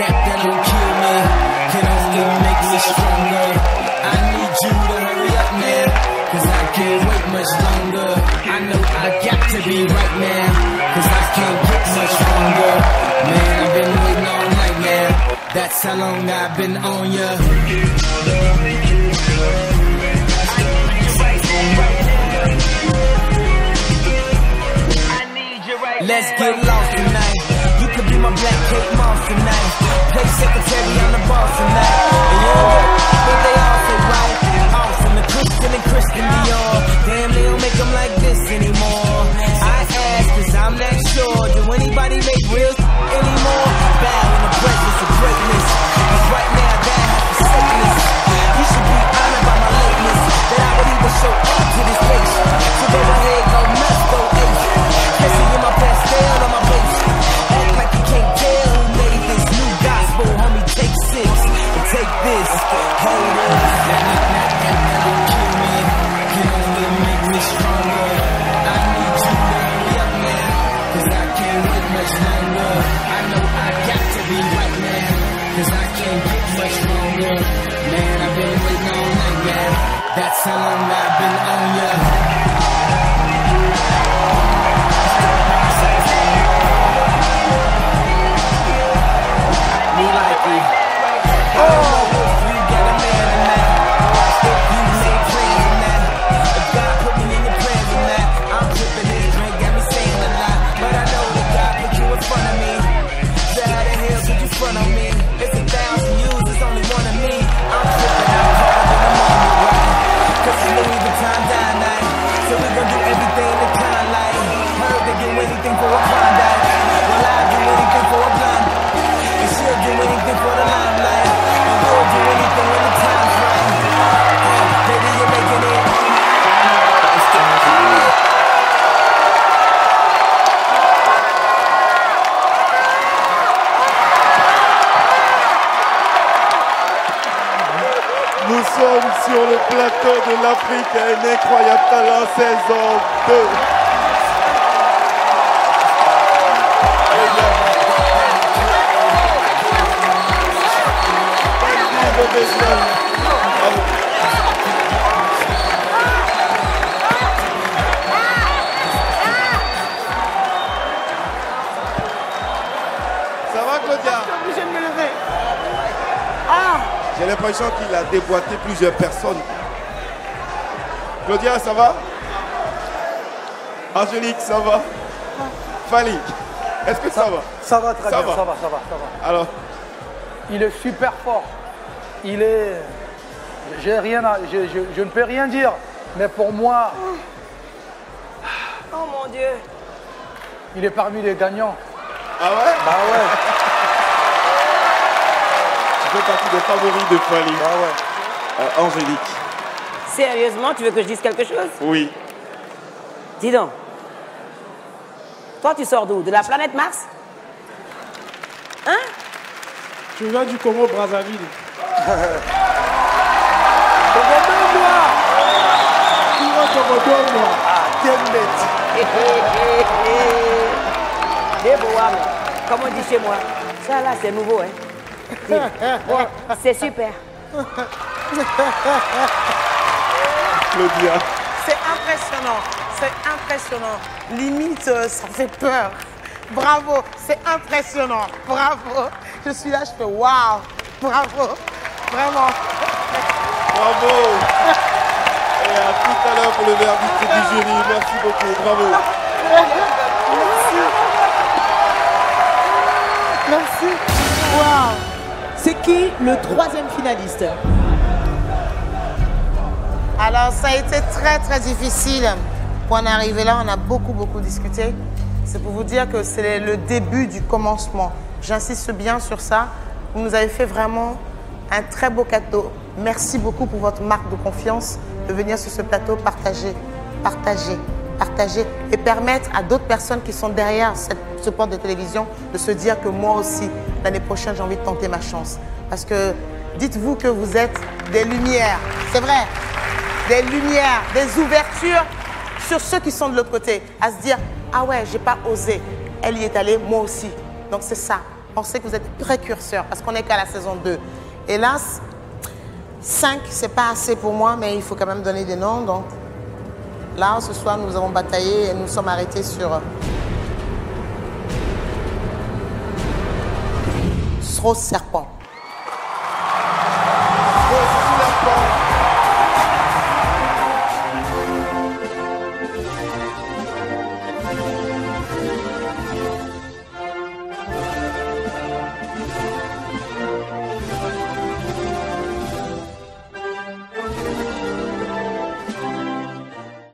That don't kill me, can only make me stronger. I need you to hurry up now, cause I can't wait much longer. I know I got to be right now, cause I can't get much stronger. Man, I've been waiting all night now, that's how long I've been on ya. Let's get lost tonight. You could be my black Kate Moss tonight. Play secretary on the boss tonight. And you don't get what they all say, right? All from the Christian and Christian Dior. Damn, they don't make them like this anymore. I ask cause I'm not sure. Do anybody make real anymore? Bow in the presence of greatness. Cause right now that has forsaken us. You should be honored by my lateness, that I would even show up to this place. So go ahead, go nuts, go ace. Kissing in my pastel on my face. Act like you can't tell who made this new gospel, homie. Take 6 and take this. Haters, that don't kill me, can only make me stronger. I need you to hurry up now, cause I can't wait much longer. I know I got to be right now, cause I can't get much longer. Man, I've been waiting all night now, that's how long I've been on ya. Nous sommes sur le plateau de l'Afrique, un incroyable talent saison 2. Ça va, Claudia? Je suis obligée de me lever. J'ai l'impression qu'il a déboîté plusieurs personnes. Claudia, ça va? Angélique, ça va? Fali, est-ce que ça va? Ça va très bien, va. ça va. Alors? Il est super fort. Il est... Je ne peux rien dire, mais pour moi... Oh mon Dieu. Il est parmi les gagnants. Ah ouais? Bah ouais. Tu fais partie des favoris de Fali. Bah ouais. Angélique. Sérieusement, tu veux que je dise quelque chose? Oui. Dis donc. Toi, tu sors d'où? De la planète Mars? Hein? Tu viens du Congo Brazzaville. Ah, quelle bête. Comme on dit chez moi, ça là c'est nouveau, hein? Ouais, c'est super. Claudia. C'est impressionnant. Limite, ça fait peur. Bravo, c'est impressionnant. Bravo. Je suis là, je fais waouh. Bravo. Vraiment. Bravo. Et à tout à l'heure pour le verdict du jury. Merci beaucoup. Bravo. Merci. Waouh. C'est qui le troisième finaliste? Alors, ça a été très difficile pour en arriver là. On a beaucoup discuté. C'est pour vous dire que c'est le début du commencement. J'insiste bien sur ça. Vous nous avez fait vraiment un très beau cadeau. Merci beaucoup pour votre marque de confiance de venir sur ce plateau partager et permettre à d'autres personnes qui sont derrière ce poste de télévision de se dire que moi aussi, l'année prochaine, j'ai envie de tenter ma chance. Parce que dites-vous que vous êtes des lumières. C'est vrai. Des lumières, des ouvertures sur ceux qui sont de l'autre côté. À se dire, ah ouais, j'ai pas osé. Elle y est allée, moi aussi. Donc c'est ça. Pensez que vous êtes précurseur parce qu'on n'est qu'à la saison 2. Hélas, 5, c'est pas assez pour moi, mais il faut quand même donner des noms. Donc là, ce soir, nous avons bataillé et nous sommes arrêtés sur Rose Serpent.